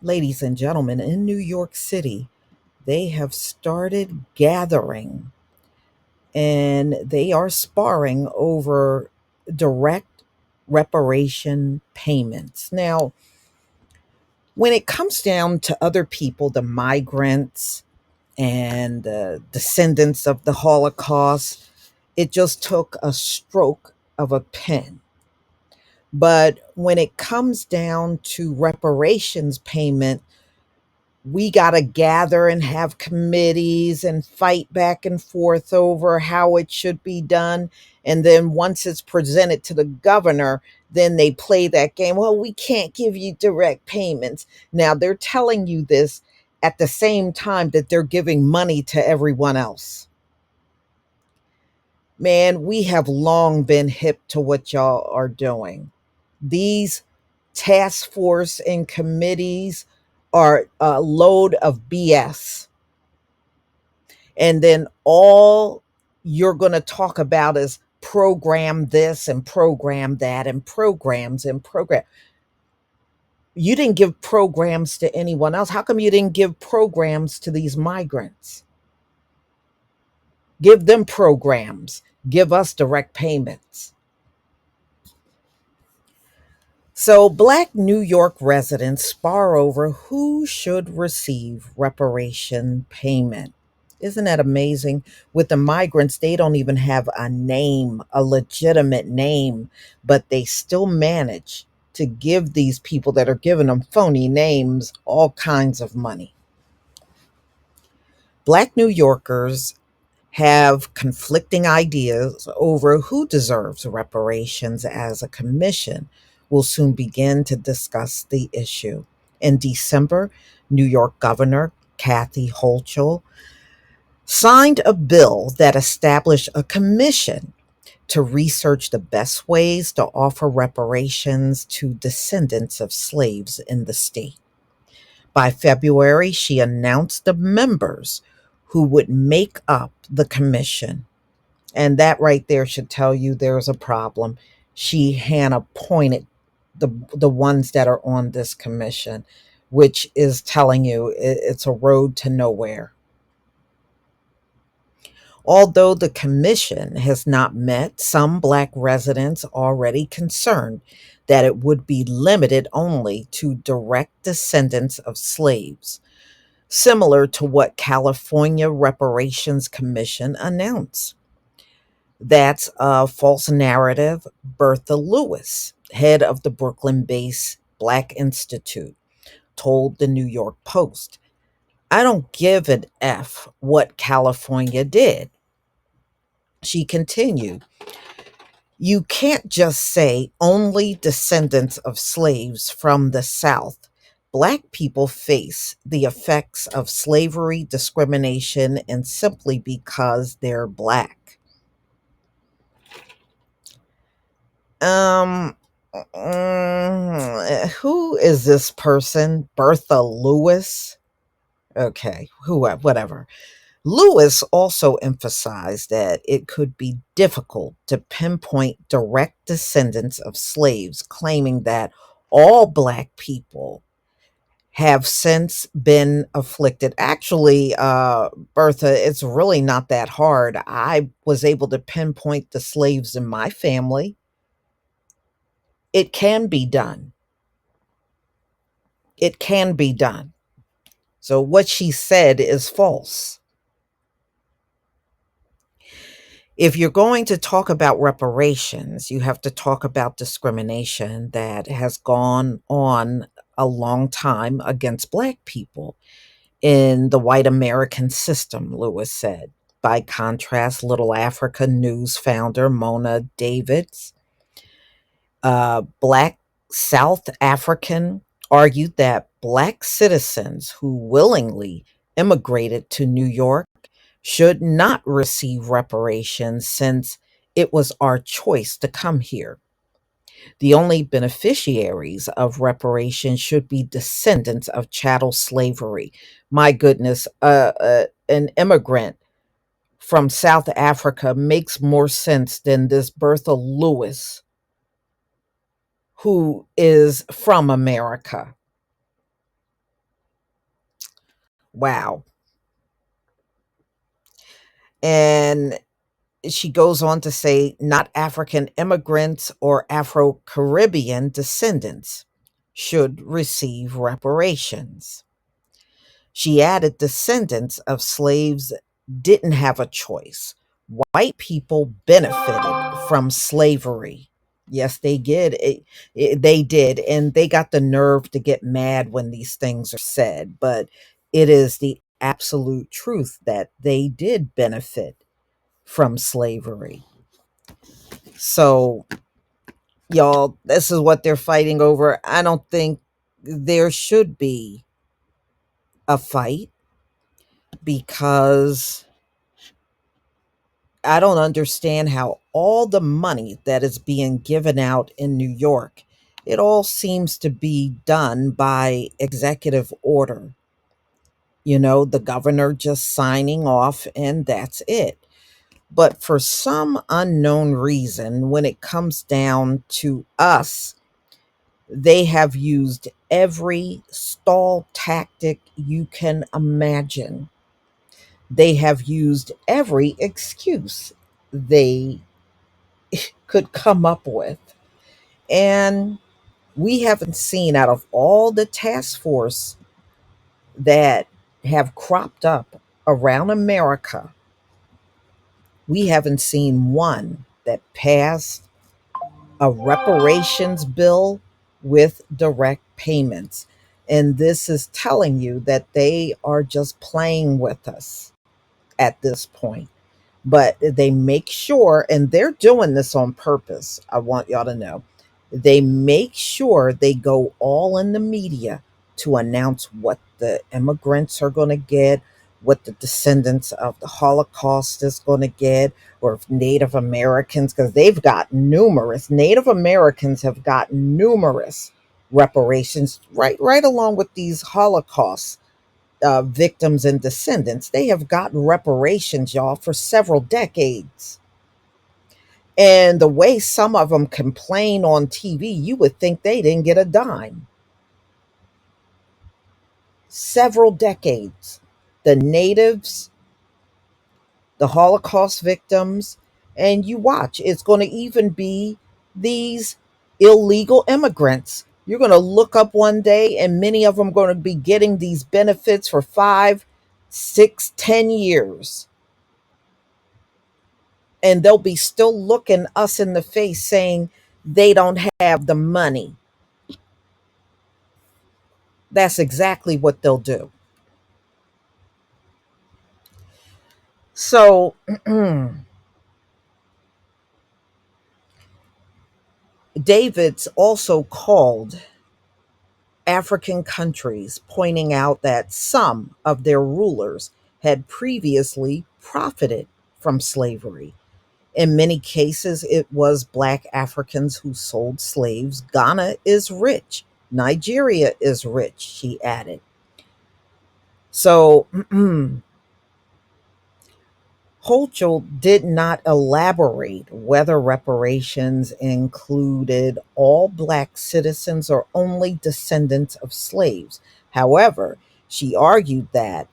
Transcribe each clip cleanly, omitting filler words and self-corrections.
Ladies and gentlemen, in New York City, they have started gathering and they are sparring over direct reparation payments. Now, when it comes down to other people, the migrants and the descendants of the Holocaust, it just took a stroke of a pen. But when it comes down to reparations payment, we got to gather and have committees and fight back and forth over how it should be done. And then once it's presented to the governor, then they play that game. Well, we can't give you direct payments. Now they're telling you this at the same time that they're giving money to everyone else. Man, we have long been hip to what y'all are doing. These task force and committees are a load of BS. And then all you're going to talk about is program this and program that and programs and program. You didn't give programs to anyone else. How come you didn't give programs to these migrants? Give them programs. Give us direct payments. So, Black New York residents spar over who should receive reparation payment. Isn't that amazing? With the migrants, they don't even have a name, a legitimate name, but they still manage to give these people that are giving them phony names all kinds of money. Black New Yorkers have conflicting ideas over who deserves reparations as a commission. Will soon begin to discuss the issue. In December, New York Governor Kathy Hochul signed a bill that established a commission to research the best ways to offer reparations to descendants of slaves in the state. By February, she announced the members who would make up the commission. And that right there should tell you there's a problem. She hand appointed the ones that are on this commission, which is telling you it's a road to nowhere. Although the commission has not met, some Black residents already concerned that it would be limited only to direct descendants of slaves, similar to what California Reparations Commission announced. That's a false narrative. Bertha Lewis, head of the Brooklyn based Black Institute, told the New York Post, I don't give an F what California did. She continued, you can't just say only descendants of slaves from the South. Black people face the effects of slavery, discrimination, and simply because they're Black. Um, who is this person? Bertha Lewis? Okay, whatever. Lewis also emphasized that it could be difficult to pinpoint direct descendants of slaves, claiming that all Black people have since been afflicted. Actually, Bertha, it's really not that hard. I was able to pinpoint the slaves in my family. It can be done. It can be done. So what she said is false. If you're going to talk about reparations, you have to talk about discrimination that has gone on a long time against Black people in the white American system, Lewis said. By contrast, Little Africa News founder Mona Davids, Black South African, argued that Black citizens who willingly immigrated to New York should not receive reparations since it was our choice to come here. The only beneficiaries of reparations should be descendants of chattel slavery. My goodness, an immigrant from South Africa makes more sense than this Bertha Lewis, who is from America. Wow. And she goes on to say, not African immigrants or Afro Caribbean descendants should receive reparations. She added, descendants of slaves didn't have a choice. White people benefited from slavery. Yes, they did. They did. And they got the nerve to get mad when these things are said. But it is the absolute truth that they did benefit from slavery. So, y'all, this is what they're fighting over. I don't think there should be a fight because I don't understand how all the money that is being given out in New York, it all seems to be done by executive order. The governor just signing off and that's it. But for some unknown reason, when it comes down to us, they have used every stall tactic you can imagine. They have used every excuse they could come up with. And we haven't seen, out of all the task force that have cropped up around America, we haven't seen one that passed a reparations bill with direct payments. And this is telling you that they are just playing with us at this point. But they make sure, and they're doing this on purpose. I want y'all to know. They make sure they go all in the media to announce what the immigrants are going to get, what the descendants of the Holocaust is going to get, or if Native Americans, because they've got numerous, Native Americans have got numerous reparations, right along with these Holocaust victims and descendants. They have gotten reparations, y'all, for several decades. And the way some of them complain on TV, you would think they didn't get a dime. Several decades. The natives, the Holocaust victims, and you watch, it's going to even be these illegal immigrants. You're going to look up one day, and many of them are going to be getting these benefits for 5, 6, 10 years. And they'll be still looking us in the face saying they don't have the money. That's exactly what they'll do. So, David's also called African countries, pointing out that some of their rulers had previously profited from slavery. In many cases, it was Black Africans who sold slaves. Ghana is rich. Nigeria is rich, she added. So, Hochul did not elaborate whether reparations included all Black citizens or only descendants of slaves. However, she argued that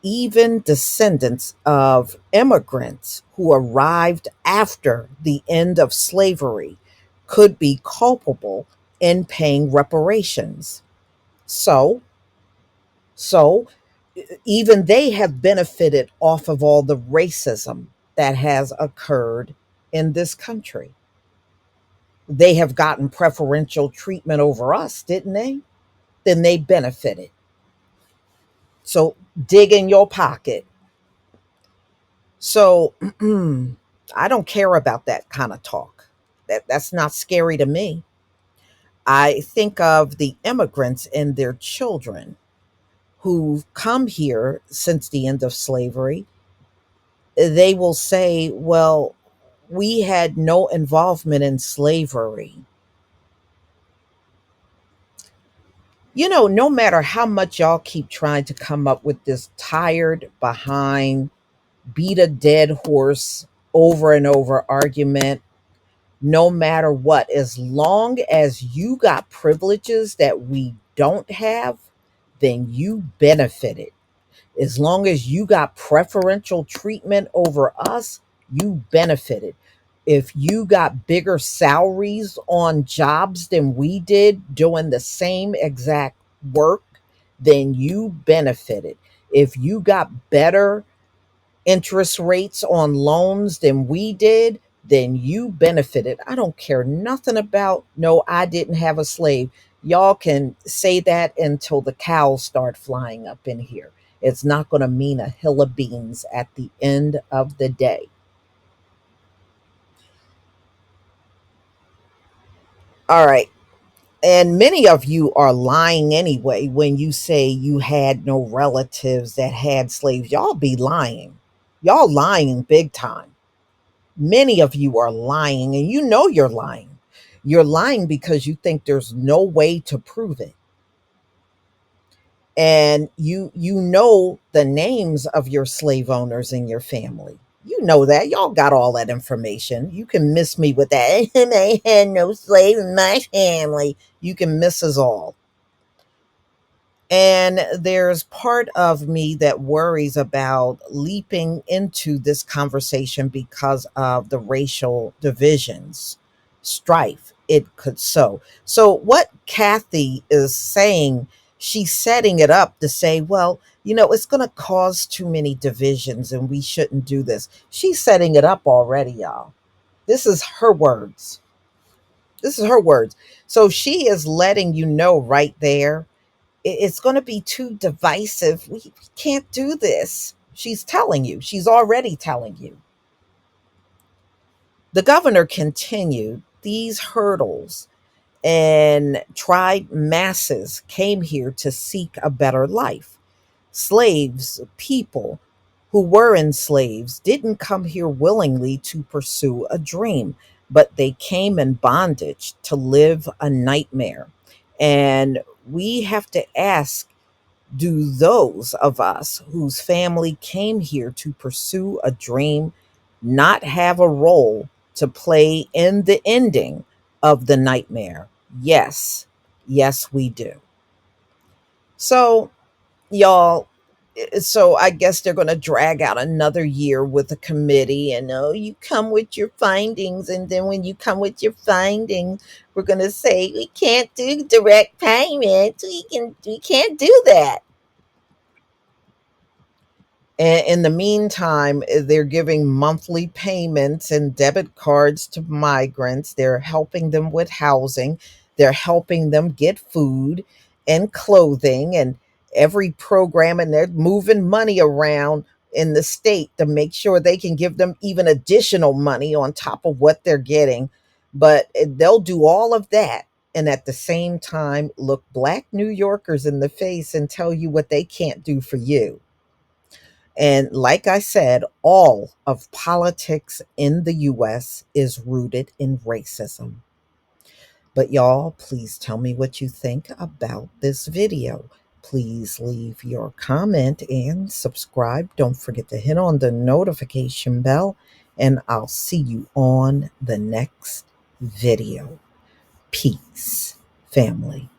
even descendants of immigrants who arrived after the end of slavery could be culpable in paying reparations. So, so even they have benefited off of all the racism that has occurred in this country. They have gotten preferential treatment over us, didn't they? Then they benefited. So dig in your pocket. So I don't care about that kind of talk. That's not scary to me. I think of the immigrants and their children who've come here since the end of slavery. They will say, well, we had no involvement in slavery. No matter how much y'all keep trying to come up with this tired behind, beat a dead horse over and over argument, no matter what, as long as you got privileges that we don't have, then you benefited. As long as you got preferential treatment over us, you benefited. If you got bigger salaries on jobs than we did doing the same exact work, then you benefited. If you got better interest rates on loans than we did, then you benefited. I don't care nothing about, no, I didn't have a slave. Y'all can say that until the cows start flying up in here. It's not going to mean a hill of beans at the end of the day. All right. And many of you are lying anyway when you say you had no relatives that had slaves. Y'all be lying. Y'all lying big time. Many of you are lying, and you know you're lying. You're lying because you think there's no way to prove it. And you know the names of your slave owners in your family. You know that. Y'all got all that information. You can miss me with that. I had no slave in my family. You can miss us all. And there's part of me that worries about leaping into this conversation because of the racial divisions, strife it could sow. So, what Kathy is saying, she's setting it up to say, well, it's going to cause too many divisions and we shouldn't do this. She's setting it up already, y'all. This is her words. This is her words. So, she is letting you know right there it's going to be too divisive. We can't do this. She's telling you, she's already telling you. The governor continued these hurdles and tribe masses came here to seek a better life. Slaves, people who were enslaved, didn't come here willingly to pursue a dream, but they came in bondage to live a nightmare. And we have to ask, do those of us whose family came here to pursue a dream not have a role to play in the ending of the nightmare? Yes. Yes, we do. So, y'all, so I guess they're going to drag out another year with a committee and, oh, you come with your findings, and then when you come with your findings, we're going to say we can't do direct payments. We can't do that. And in the meantime, they're giving monthly payments and debit cards to migrants. They're helping them with housing. They're helping them get food and clothing and every program. And they're moving money around in the state to make sure they can give them even additional money on top of what they're getting. But they'll do all of that. And at the same time, look Black New Yorkers in the face and tell you what they can't do for you. And like I said, all of politics in the US is rooted in racism. But y'all, please tell me what you think about this video. Please leave your comment and subscribe. Don't forget to hit on the notification bell, and I'll see you on the next video. Peace, family.